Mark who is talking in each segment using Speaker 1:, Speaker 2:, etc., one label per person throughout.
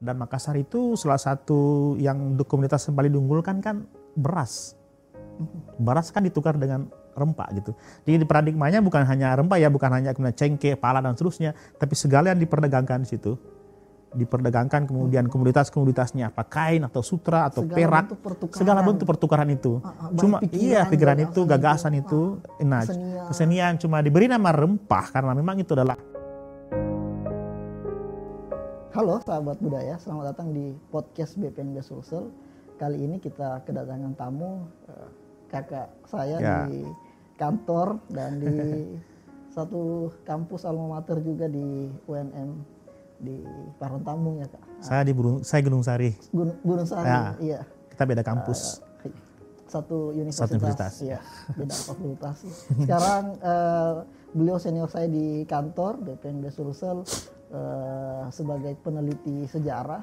Speaker 1: Dan Makassar itu salah satu yang komunitas yang paling diunggulkan kan beras. Beras kan ditukar dengan rempah gitu. Jadi paradigmanya bukan hanya rempah ya, bukan hanya kemudian cengkeh, pala dan seterusnya, tapi segala yang diperdagangkan di situ. Diperdagangkan kemudian komoditas-komoditasnya apa kain atau sutra atau perak, segala bentuk pertukaran itu. Cuma pikiran itu, gagasan itu, nah kesenian cuma diberi nama rempah karena memang itu adalah.
Speaker 2: Halo sahabat budaya, selamat datang di podcast BPNB Sulsel. Kali ini kita kedatangan tamu, kakak saya di kantor dan di satu kampus alma mater juga di UNM di Parontamung ya kak.
Speaker 1: Saya Gunung Sari.
Speaker 2: Gunung Sari, ya. Iya.
Speaker 1: Kita beda kampus.
Speaker 2: Satu universitas. Iya, beda fakultas. Sekarang beliau senior saya di kantor BPNB Sulsel. Sebagai peneliti sejarah,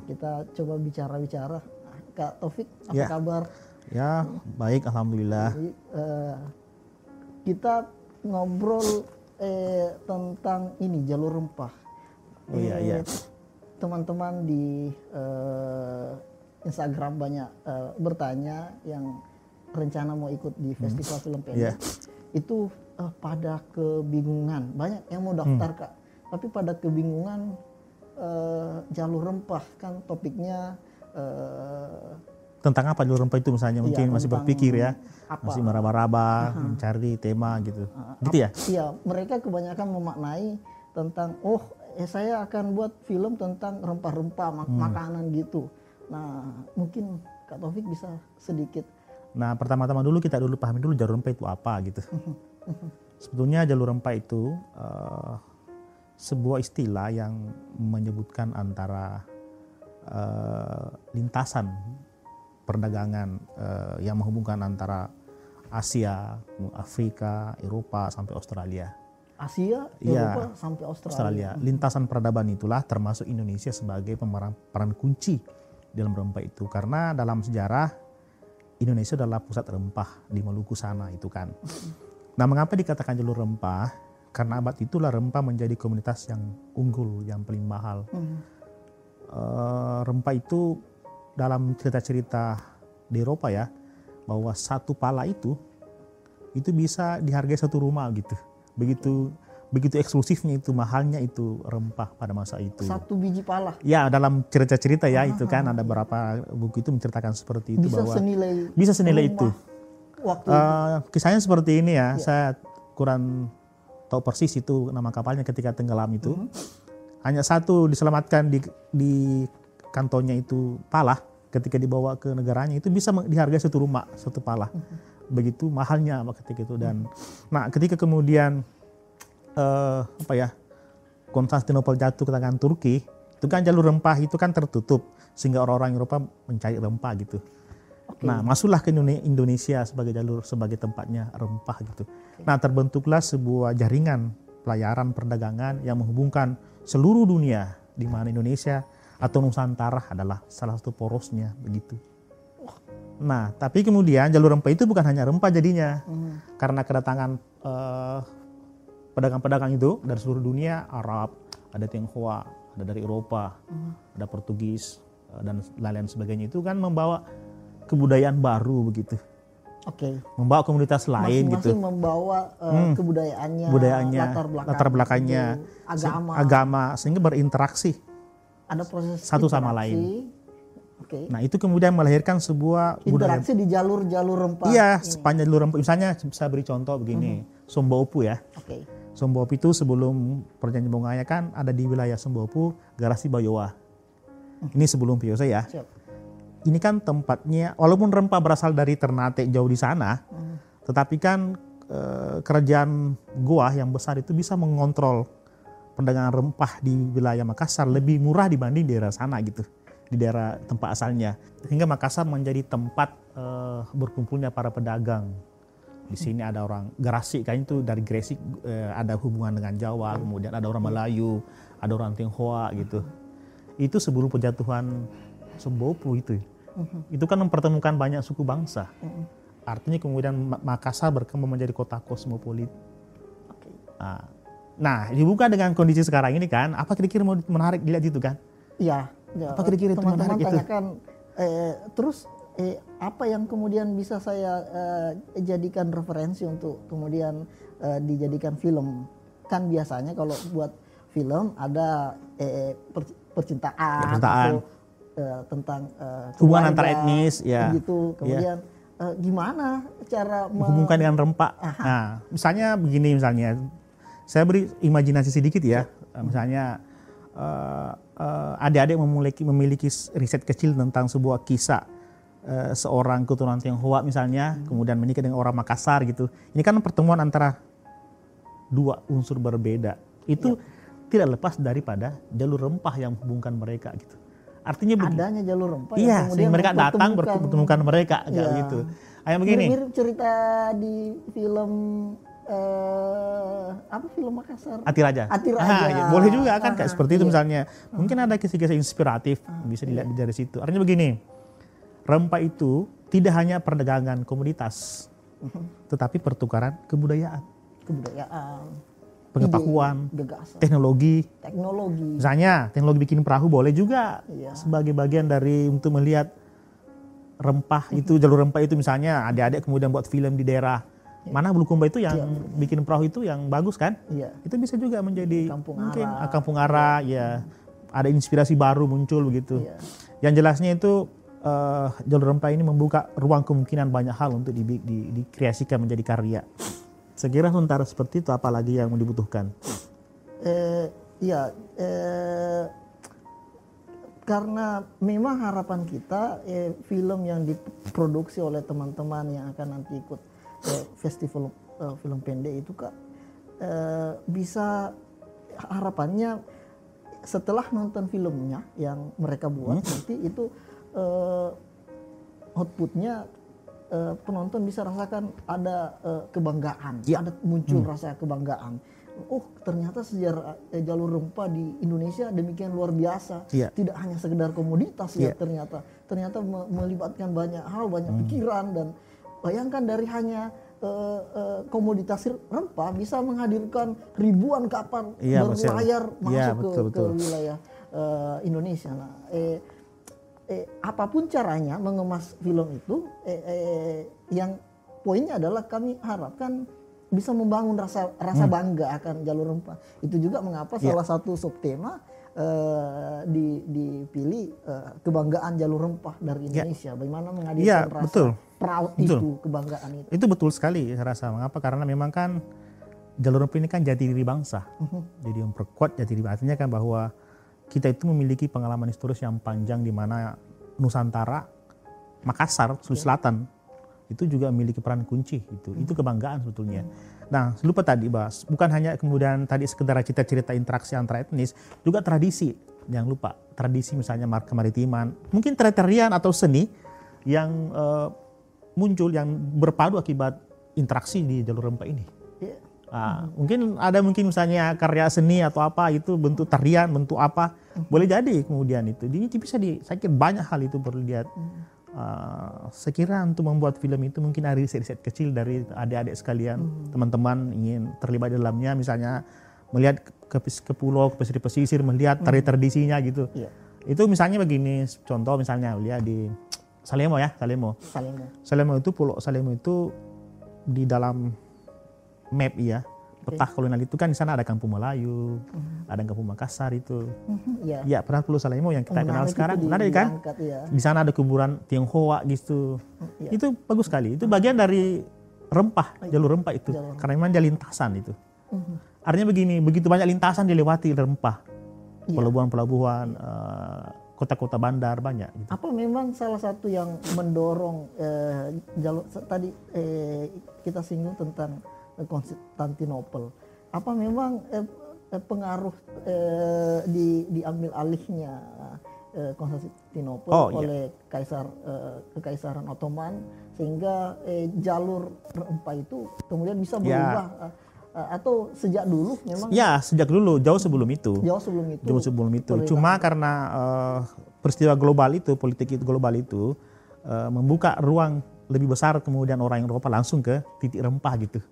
Speaker 2: kita coba bicara-bicara. Kak Taufik, apa kabar?
Speaker 1: Ya, baik, alhamdulillah.
Speaker 2: Jadi, kita ngobrol tentang ini jalur rempah.
Speaker 1: Iya.
Speaker 2: Teman-teman di Instagram banyak bertanya yang rencana mau ikut di festival film pendek. Itu pada kebingungan. Banyak yang mau daftar kak. Tapi pada kebingungan jalur rempah kan topiknya
Speaker 1: tentang apa jalur rempah itu misalnya mungkin masih berpikir ya,
Speaker 2: apa?
Speaker 1: Masih meraba-raba mencari tema gitu, gitu ya?
Speaker 2: Iya, mereka kebanyakan memaknai tentang saya akan buat film tentang rempah-rempah makanan gitu. Nah mungkin Kak Taufik bisa sedikit.
Speaker 1: Nah pertama-tama dulu kita pahami dulu jalur rempah itu apa gitu. Sebetulnya jalur rempah itu sebuah istilah yang menyebutkan antara lintasan perdagangan yang menghubungkan antara Asia, Afrika, Eropa sampai Australia.
Speaker 2: Asia, Eropa sampai Australia.
Speaker 1: Lintasan peradaban itulah termasuk Indonesia sebagai peran kunci dalam rempah itu. Karena dalam sejarah Indonesia adalah pusat rempah di Maluku sana itu kan. Nah mengapa dikatakan jalur rempah? Karena abad itulah rempah menjadi komunitas yang unggul, yang paling mahal. Rempah itu dalam cerita-cerita di Eropa ya, bahwa satu pala itu bisa dihargai satu rumah gitu. Begitu eksklusifnya itu, mahalnya itu rempah pada masa itu.
Speaker 2: Satu biji pala?
Speaker 1: Ya dalam cerita-cerita ya itu kan ada beberapa buku itu menceritakan seperti itu. Bisa senilai itu. Kisahnya seperti ini ya, saya kurang tahu persis itu nama kapalnya ketika tenggelam itu. Hanya satu diselamatkan di kantornya itu pala, ketika dibawa ke negaranya itu bisa dihargai satu rumah, satu pala. Begitu mahalnya ketika itu. Dan nah ketika kemudian Konstantinopel jatuh ke tangan Turki, itu kan jalur rempah itu kan tertutup sehingga orang-orang Eropa mencari rempah gitu. Nah, masuklah ke Indonesia sebagai tempatnya rempah gitu. Nah, terbentuklah sebuah jaringan pelayaran perdagangan yang menghubungkan seluruh dunia, di mana Indonesia atau Nusantara adalah salah satu porosnya begitu. Nah, tapi kemudian jalur rempah itu bukan hanya rempah jadinya. Karena kedatangan pedagang-pedagang itu dari seluruh dunia, Arab, ada Tionghoa, ada dari Eropa, ada Portugis dan lain-lain sebagainya, itu kan membawa kebudayaan baru begitu. Membawa komunitas lain gitu.
Speaker 2: Masing-masing membawa kebudayaannya,
Speaker 1: latar belakangnya, agama, sehingga berinteraksi.
Speaker 2: Ada proses
Speaker 1: satu sama lain. Nah itu kemudian melahirkan sebuah
Speaker 2: interaksi di jalur-jalur rempah.
Speaker 1: Iya, sepanjang jalur rempah. Misalnya saya beri contoh begini, Sombaopu ya. Sombaopu itu sebelum perjanjian Bongaya kan ada di wilayah Sombaopu, Garasi Bayowa. Ini sebelum Piosa ya. Ini kan tempatnya, walaupun rempah berasal dari Ternate jauh di sana, tetapi kan kerajaan Goa yang besar itu bisa mengontrol perdagangan rempah di wilayah Makassar lebih murah dibanding daerah sana gitu, di daerah tempat asalnya. Sehingga Makassar menjadi tempat berkumpulnya para pedagang. Di sini ada orang Garasi, kan itu dari Gresik ada hubungan dengan Jawa, kemudian ada orang Melayu, ada orang Tionghoa gitu. Itu sebelum penjatuhan Sombaopu itu. Itu kan mempertemukan banyak suku bangsa. Artinya kemudian Makassar berkembang menjadi kota kosmopolit. Nah, dibuka dengan kondisi sekarang ini kan, apa kira-kira mau menarik dilihat itu kan?
Speaker 2: Ya,
Speaker 1: apa kira-kira itu
Speaker 2: teman-teman
Speaker 1: menarik
Speaker 2: tanyakan terus apa yang kemudian bisa saya jadikan referensi untuk kemudian dijadikan film. Kan biasanya kalau buat film ada percintaan atau tentang
Speaker 1: hubungan antar etnis ya
Speaker 2: gitu. Kemudian gimana cara
Speaker 1: menghubungkan dengan rempah. Nah, misalnya begini, saya beri imajinasi sedikit ya. Misalnya adik-adik memiliki riset kecil tentang sebuah kisah seorang keturunan Tionghoa misalnya, kemudian menikah dengan orang Makassar gitu. Ini kan pertemuan antara dua unsur berbeda. Itu tidak lepas daripada jalur rempah yang menghubungkan mereka gitu. Artinya
Speaker 2: adanya jalur rempah
Speaker 1: yang kemudian mereka datang bertemukan mereka gitu. Kayak begini.
Speaker 2: Mirip cerita di film film Makassar?
Speaker 1: Ati Raja. Ya, boleh juga kan kayak seperti itu misalnya. Mungkin ada kisah-kisah inspiratif bisa dilihat dari situ. Artinya begini, rempah itu tidak hanya perdagangan komoditas, tetapi pertukaran kebudayaan, pengetahuan, teknologi. Misalnya teknologi bikin perahu boleh juga sebagai bagian dari untuk melihat rempah itu, jalur rempah itu misalnya adik-adik kemudian buat film di daerah mana Bulukumba itu yang bikin perahu itu yang bagus kan? Itu bisa juga menjadi kampung Ara ya. Ada inspirasi baru muncul begitu. Yang jelasnya itu jalur rempah ini membuka ruang kemungkinan banyak hal untuk dikreasikan menjadi karya. Sekira sementara seperti itu apalagi yang dibutuhkan?
Speaker 2: Karena memang harapan kita film yang diproduksi oleh teman-teman yang akan nanti ikut festival film pendek itu Kak, bisa harapannya setelah nonton filmnya yang mereka buat nanti itu outputnya penonton bisa rasakan ada kebanggaan, ada muncul rasa kebanggaan. Oh ternyata sejarah jalur rempah di Indonesia demikian luar biasa. Tidak hanya sekedar komoditas ternyata melibatkan banyak hal, banyak pikiran. Dan bayangkan dari hanya komoditas rempah bisa menghadirkan ribuan kapal berlayar masuk ke wilayah Indonesia. Nah, apapun caranya mengemas film itu, yang poinnya adalah kami harapkan bisa membangun rasa bangga akan jalur rempah. Itu juga mengapa salah satu subtema dipilih kebanggaan jalur rempah dari Indonesia. Bagaimana menghadirkan rasa proud itu, kebanggaan itu.
Speaker 1: Itu betul sekali saya rasa. Mengapa? Karena memang kan jalur rempah ini kan jati diri bangsa. Jadi memperkuat jati diri. Artinya kan bahwa kita itu memiliki pengalaman historis yang panjang di mana Nusantara, Makassar, Sulawesi Selatan itu juga memiliki peran kunci itu kebanggaan sebetulnya. Nah, lupa tadi bahas, bukan hanya kemudian tadi sekedar cerita interaksi antara etnis, juga tradisi. Jangan lupa tradisi misalnya kemaritiman, mungkin tarian atau seni yang muncul yang berpadu akibat interaksi di jalur rempah ini. Mungkin misalnya karya seni atau apa itu bentuk tarian, bentuk apa, boleh jadi kemudian itu. Ini bisa saya kira banyak hal itu perlu dilihat. Saya kira untuk membuat film itu mungkin ada riset kecil dari adik-adik sekalian, teman-teman ingin terlibat di dalamnya, misalnya melihat ke pulau, ke pesisir, melihat tradisinya gitu. Itu misalnya begini, contoh misalnya lihat di Salemo ya, Salemo itu pulau Salemo itu di dalam map ya. Peta kolonial itu kan di sana ada Kampung Melayu, ada Kampung Makassar itu. Ya, pernah Pulau Salemo yang kita kenal sekarang, menarik kan? Di sana ada kuburan Tionghoa gitu. Itu bagus sekali. Itu bagian dari rempah, jalur rempah itu. Karena memang dia lintasan itu. Artinya begini, begitu banyak lintasan dilewati rempah. Pelabuhan-pelabuhan, kota-kota bandar banyak. Gitu.
Speaker 2: Apa memang salah satu yang mendorong jalur tadi kita singgung tentang Konstantinopel. Apa memang pengaruh diambil alihnya Konstantinopel oleh Kekaisaran Ottoman sehingga jalur rempah itu kemudian bisa berubah atau sejak dulu memang?
Speaker 1: Ya, sejak dulu, jauh sebelum itu. Cuma karena peristiwa global itu, politik global itu membuka ruang lebih besar kemudian orang Eropa langsung ke titik rempah gitu.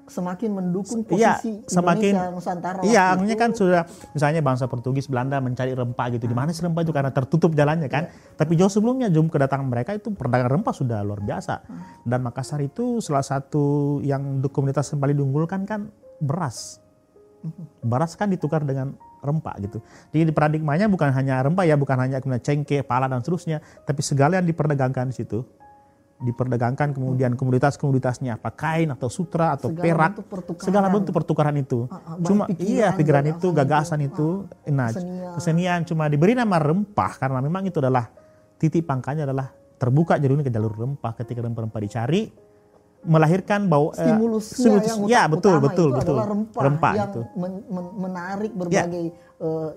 Speaker 2: semakin mendukung posisi Indonesia Nusantara.
Speaker 1: Iya, artinya kan sudah misalnya bangsa Portugis, Belanda mencari rempah gitu. Di mana sih rempah itu karena tertutup jalannya kan. Tapi jauh sebelumnya kedatangan mereka itu perdagangan rempah sudah luar biasa. Dan Makassar itu salah satu yang komunitas yang paling diunggulkan kan beras. Beras kan ditukar dengan rempah gitu. Jadi paradigmanya bukan hanya rempah ya, bukan hanya cengkeh, pala dan seterusnya, tapi segala yang diperdagangkan di situ. Diperdagangkan kemudian komoditasnya apa kain atau sutra atau perak, segala bentuk pertukaran itu. Cuma pikiran itu, gagasan itu, kesenian cuma diberi nama rempah karena memang itu adalah titik pangkalnya adalah terbuka jalurnya ke jalur rempah. Ketika rempah dicari melahirkan bau
Speaker 2: stimulusnya yang
Speaker 1: betul
Speaker 2: adalah rempah yang
Speaker 1: itu
Speaker 2: menarik berbagai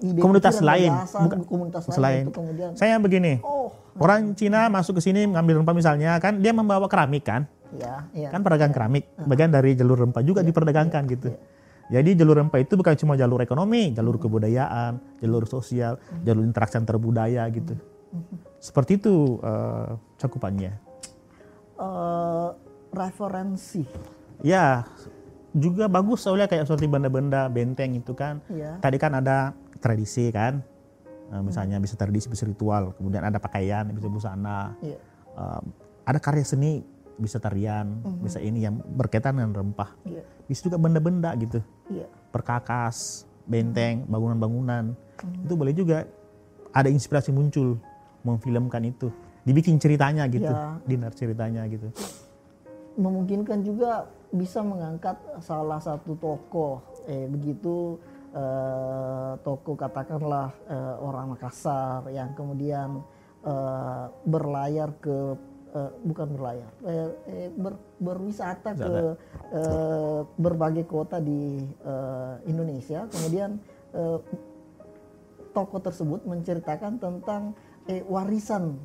Speaker 2: ide
Speaker 1: komunitas lain,
Speaker 2: komunitas
Speaker 1: lain.
Speaker 2: Itu kemudian
Speaker 1: saya begini, orang Cina masuk ke sini mengambil rempah misalnya kan dia membawa keramik kan, kan pedagang keramik, bagian dari jalur rempah juga diperdagangkan gitu. Jadi jalur rempah itu bukan cuma jalur ekonomi, jalur kebudayaan, jalur sosial, jalur interaksi antar budaya gitu. Seperti itu cakupannya.
Speaker 2: Referensi.
Speaker 1: Ya, juga bagus soalnya kayak seperti benda-benda benteng itu kan. Tadi kan ada tradisi kan, misalnya bisa tradisi, bisa ritual, kemudian ada pakaian, bisa busana, ada karya seni, bisa tarian, bisa ini yang berkaitan dengan rempah. Bisa juga benda-benda gitu, perkakas, benteng, bangunan-bangunan, itu boleh juga ada inspirasi muncul memfilmkan itu, dibikin ceritanya gitu, dinner ceritanya gitu.
Speaker 2: Memungkinkan juga bisa mengangkat salah satu tokoh begitu tokoh katakanlah orang Makassar yang kemudian berlayar ke berwisata ke berbagai kota di Indonesia, kemudian tokoh tersebut menceritakan tentang warisan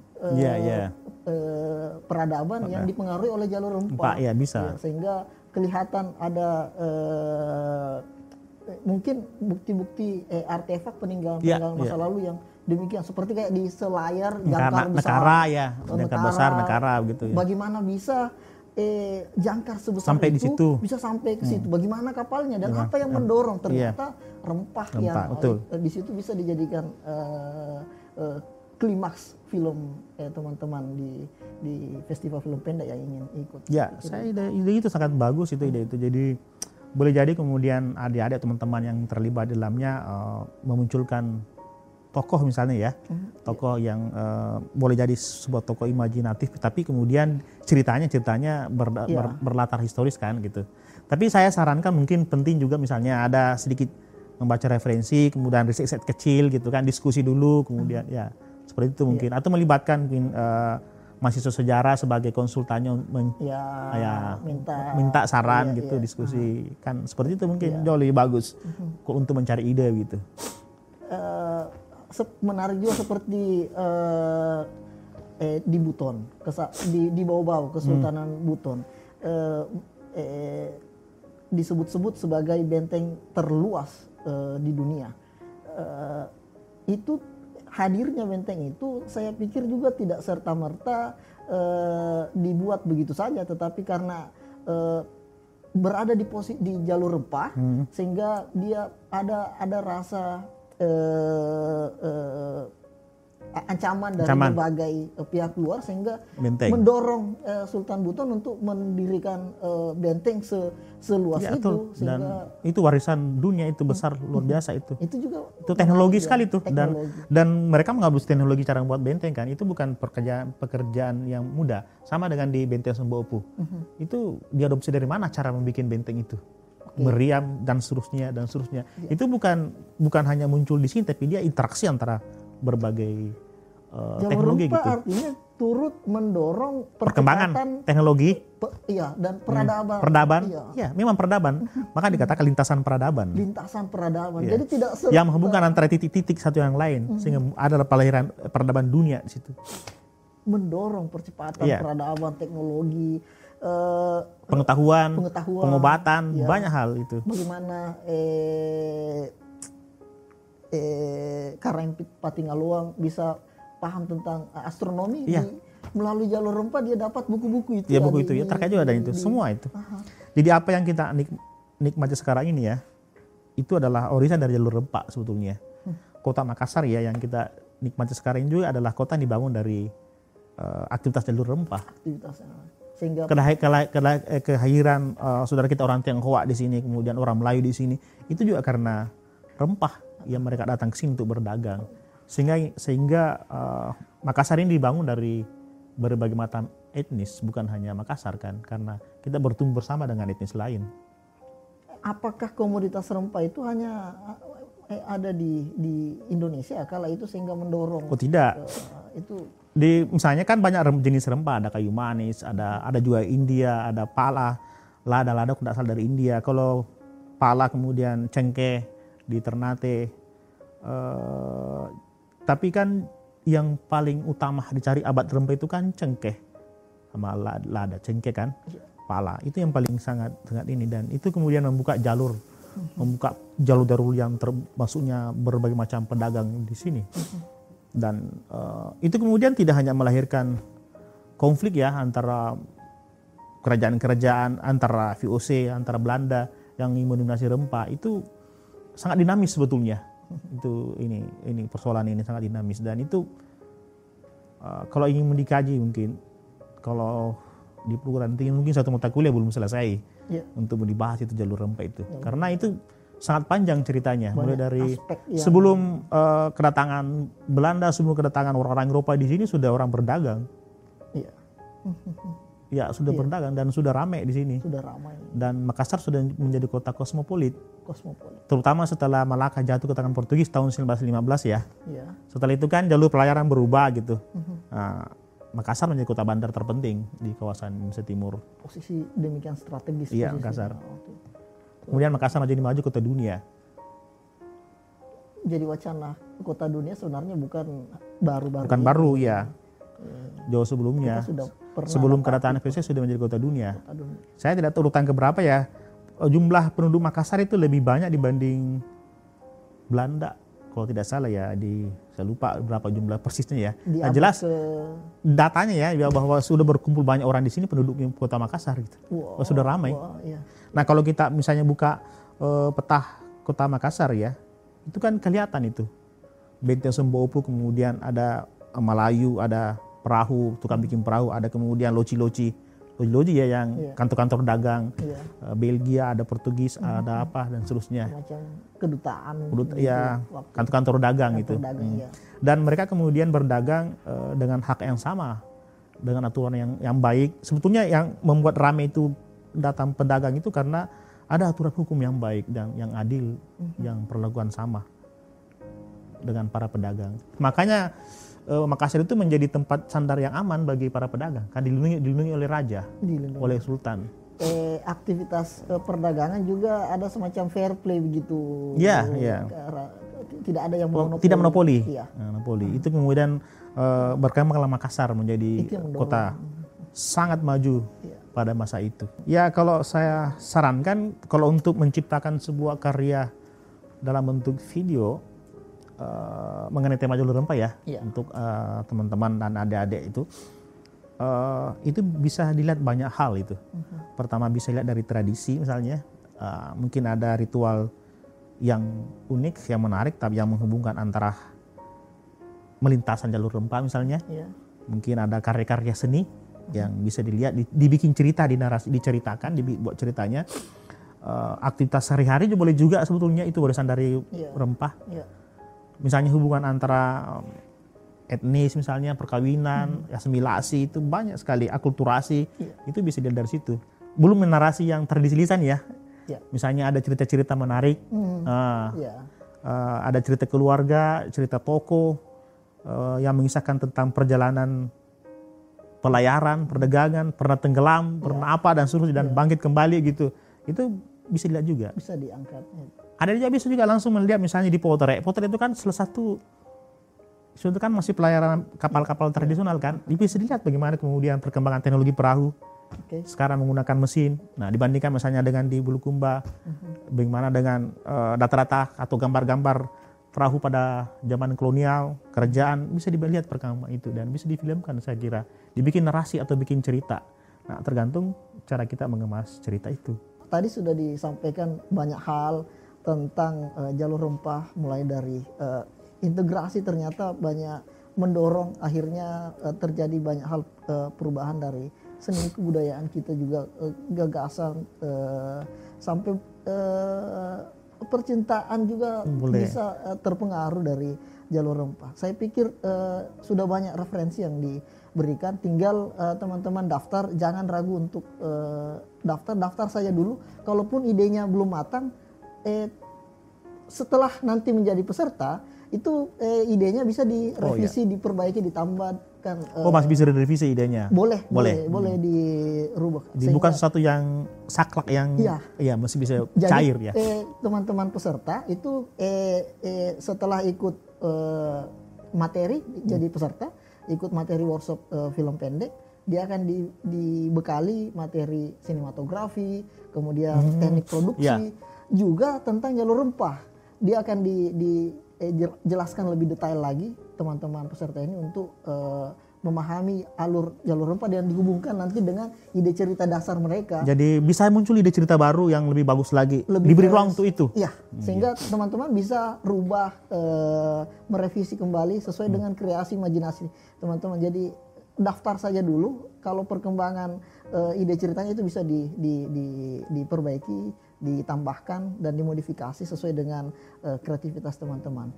Speaker 2: peradaban yang dipengaruhi oleh jalur rempah.
Speaker 1: Bisa.
Speaker 2: Sehingga kelihatan ada mungkin bukti-bukti artefak peninggalan masa lalu yang demikian, seperti kayak di selayar jangkar besar
Speaker 1: Nekara begitu ya.
Speaker 2: Bagaimana bisa jangkar sebesar
Speaker 1: sampai
Speaker 2: itu
Speaker 1: di situ.
Speaker 2: Bisa sampai ke situ? Bagaimana kapalnya dan apa yang mendorong? Ternyata rempah yang di situ bisa dijadikan klimaks film teman-teman di festival film pendek yang ingin ikut.
Speaker 1: Saya ide itu sangat bagus ide itu. Jadi boleh jadi kemudian adik-adik teman-teman yang terlibat di dalamnya memunculkan tokoh misalnya ya, tokoh yang boleh jadi sebuah tokoh imajinatif, tapi kemudian ceritanya berlatar historis kan gitu. Tapi saya sarankan mungkin penting juga misalnya ada sedikit membaca referensi, kemudian riset kecil gitu kan, diskusi dulu, kemudian seperti itu mungkin, atau melibatkan mahasiswa sejarah sebagai konsultannya minta saran gitu, diskusi kan, seperti itu mungkin jauh lebih bagus untuk mencari ide gitu.
Speaker 2: Menarik juga seperti di Buton, di Bau-Bau, Kesultanan Buton, disebut-sebut sebagai benteng terluas di dunia. Itu hadirnya benteng itu saya pikir juga tidak serta-merta dibuat begitu saja, tetapi karena berada di jalur rempah, sehingga dia ada rasa ancaman dari berbagai pihak luar, sehingga mendorong Sultan Buton untuk mendirikan benteng seluas itu.
Speaker 1: Dan itu warisan dunia, itu besar, luar biasa itu.
Speaker 2: Itu juga
Speaker 1: teknologi sekali tuh, dan mereka mengabus teknologi cara membuat benteng kan. Itu bukan pekerjaan yang mudah. Sama dengan di benteng Sembopu. Itu diadopsi dari mana cara membuat benteng itu? Meriam dan seterusnya. Itu bukan hanya muncul di sini, tapi dia interaksi antara berbagai teknologi gitu.
Speaker 2: Artinya turut mendorong
Speaker 1: perkembangan teknologi,
Speaker 2: dan peradaban.
Speaker 1: Memang peradaban. Maka dikatakan lintasan peradaban.
Speaker 2: Jadi tidak
Speaker 1: yang menghubungkan antara titik-titik satu yang lain, sehingga ada pelahiran peradaban dunia di situ.
Speaker 2: Mendorong percepatan peradaban, teknologi,
Speaker 1: pengetahuan, pengobatan, banyak hal itu.
Speaker 2: Bagaimana Karang Patingaluang bisa paham tentang astronomi melalui jalur rempah dia dapat buku-buku itu.
Speaker 1: Ya buku itu ya, terkait juga ada itu, semua itu. Jadi apa yang kita nikmati sekarang ini ya, itu adalah orisan dari jalur rempah sebetulnya. Kota Makassar ya yang kita nikmati sekarang ini juga adalah kota yang dibangun dari aktivitas jalur rempah. Sehingga kehadiran saudara kita orang Tionghoa di sini, kemudian orang Melayu di sini, itu juga karena rempah yang mereka datang ke sini untuk berdagang. Sehingga Makassar ini dibangun dari berbagai macam etnis, bukan hanya Makassar kan, karena kita bertumbuh bersama dengan etnis lain.
Speaker 2: Apakah komoditas rempah itu hanya ada di Indonesia kala itu sehingga mendorong?
Speaker 1: Oh tidak.
Speaker 2: Itu
Speaker 1: misalnya kan banyak jenis rempah, ada kayu manis, ada juga India, ada pala, lada tidak asal dari India. Kalau pala kemudian cengkeh di Ternate, tapi kan yang paling utama dicari abad rempah itu kan cengkeh sama lada, cengkeh kan, pala itu yang paling sangat ini, dan itu kemudian membuka jalur yang termasuknya berbagai macam pedagang di sini. Dan itu kemudian tidak hanya melahirkan konflik ya antara kerajaan-kerajaan, antara VOC, antara Belanda yang mendominasi rempah, itu sangat dinamis sebetulnya. Itu ini persoalan ini sangat dinamis, dan itu kalau ingin dikaji mungkin kalau di perguruan tinggi mungkin satu mata kuliah belum selesai untuk dibahas itu jalur rempah itu, karena itu sangat panjang ceritanya. Mulai dari sebelum kedatangan Belanda, sebelum kedatangan orang-orang Eropa di sini sudah orang berdagang. Ya sudah berdagang dan sudah ramai di sini.
Speaker 2: Sudah ramai.
Speaker 1: Dan Makassar sudah menjadi kota kosmopolit. Terutama setelah Malaka jatuh ke tangan Portugis tahun 1915 ya. Setelah itu kan jalur pelayaran berubah gitu. Nah, Makassar menjadi kota bandar terpenting di kawasan Indonesia Timur.
Speaker 2: Posisi demikian strategis.
Speaker 1: Iya, Makassar. Kemudian Makassar menjadi maju kota dunia.
Speaker 2: Jadi wacana kota dunia sebenarnya bukan baru-baru.
Speaker 1: Bukan baru ya. Jauh sebelumnya. Sebelum kedatangan VOC sudah menjadi kota dunia. Saya tidak tahu urutan keberapa ya. Jumlah penduduk Makassar itu lebih banyak dibanding Belanda. Kalau tidak salah ya, saya lupa berapa jumlah persisnya ya. Nah, jelas datanya ya bahwa sudah berkumpul banyak orang di sini penduduk kota Makassar gitu. Sudah ramai. Nah kalau kita misalnya buka peta kota Makassar ya, itu kan kelihatan itu. Benteng Sembopu, kemudian ada Melayu, ada perahu, tukang bikin perahu, ada kemudian loji-loji ya yang kantor-kantor dagang, Belgia, ada Portugis, ada apa dan seterusnya.
Speaker 2: Macam kedutaan.
Speaker 1: Kantor-kantor dagang itu. Dan mereka kemudian berdagang dengan hak yang sama, dengan aturan yang baik. Sebetulnya yang membuat ramai itu datang pedagang itu karena ada aturan hukum yang baik dan yang adil, yang perlakuan sama dengan para pedagang. Makanya Makassar itu menjadi tempat sandar yang aman bagi para pedagang, kan dilindungi oleh raja, oleh sultan.
Speaker 2: Aktivitas perdagangan juga ada semacam fair play begitu.
Speaker 1: Iya.
Speaker 2: Tidak ada yang monopoli.
Speaker 1: Tidak monopoli. Monopoli. Itu kemudian berkembanglah Makassar menjadi kota sangat maju pada masa itu. Ya kalau saya sarankan, kalau untuk menciptakan sebuah karya dalam bentuk video mengenai tema jalur rempah ya, untuk teman-teman dan adik-adik itu bisa dilihat banyak hal itu. Pertama bisa lihat dari tradisi misalnya, mungkin ada ritual yang unik, yang menarik, tapi yang menghubungkan antara melintasan jalur rempah misalnya. Mungkin ada karya-karya seni yang bisa dilihat, dibikin cerita, diceritakan, dibuat ceritanya. Aktivitas sehari-hari juga boleh juga sebetulnya, itu warisan dari rempah. Misalnya hubungan antara etnis misalnya, perkawinan, asimilasi, itu banyak sekali, akulturasi, itu bisa dilihat dari situ. Belum narasi yang tradisi lisan ya. Misalnya ada cerita-cerita menarik, ada cerita keluarga, cerita tokoh yang mengisahkan tentang perjalanan pelayaran, perdagangan, pernah tenggelam, pernah apa dan seterusnya, dan bangkit kembali gitu. Itu bisa dilihat juga.
Speaker 2: Bisa diangkat.
Speaker 1: Ada juga bisa juga langsung melihat misalnya di potret. Potret itu kan salah satu, itu kan masih pelayaran kapal-kapal tradisional kan. Bisa dilihat bagaimana kemudian perkembangan teknologi perahu. Sekarang menggunakan mesin. Nah dibandingkan misalnya dengan di Bulukumba, bagaimana dengan data-data atau gambar-gambar perahu pada zaman kolonial, kerajaan, bisa dilihat perkembangan itu dan bisa difilmkan saya kira. Dibikin narasi atau bikin cerita. Nah, tergantung cara kita mengemas cerita itu.
Speaker 2: Tadi sudah disampaikan banyak hal tentang jalur rempah, mulai dari integrasi ternyata banyak mendorong akhirnya terjadi banyak hal perubahan dari seni kebudayaan kita juga, gagasan sampai percintaan juga bisa terpengaruh dari jalur rempah. Saya pikir sudah banyak referensi yang diberikan, tinggal teman-teman daftar, jangan ragu untuk daftar saja dulu. Kalaupun idenya belum matang, setelah nanti menjadi peserta, itu idenya bisa direvisi, diperbaiki, ditambahkan.
Speaker 1: Masih bisa direvisi idenya?
Speaker 2: Boleh dirubah.
Speaker 1: Bukan sesuatu yang saklek yang masih bisa cair ya.
Speaker 2: Teman-teman peserta itu setelah ikut materi jadi peserta, ikut materi workshop film pendek, dia akan dibekali materi sinematografi, kemudian teknik produksi, juga tentang jalur rempah. Dia akan dijelaskan lebih detail lagi teman-teman peserta ini untuk memahami alur jalur rempah dan dihubungkan nanti dengan ide cerita dasar mereka.
Speaker 1: Jadi bisa muncul ide cerita baru yang lebih bagus lagi, diberi ruang untuk itu.
Speaker 2: Iya, sehingga teman-teman bisa rubah, merevisi kembali sesuai dengan kreasi imajinasi teman-teman. Jadi daftar saja dulu, kalau perkembangan ide ceritanya itu bisa diperbaiki, ditambahkan dan dimodifikasi sesuai dengan kreativitas teman-teman.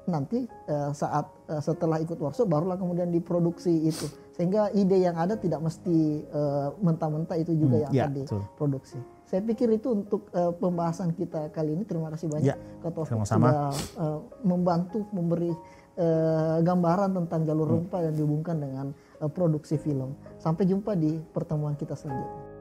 Speaker 2: Nanti saat setelah ikut workshop barulah kemudian diproduksi itu, sehingga ide yang ada tidak mesti mentah-mentah itu juga yang akan diproduksi. Saya pikir itu untuk pembahasan kita kali ini. Terima kasih banyak Kak Taufik sudah membantu memberi gambaran tentang jalur rempah yang dihubungkan dengan produksi film. Sampai jumpa di pertemuan kita selanjutnya.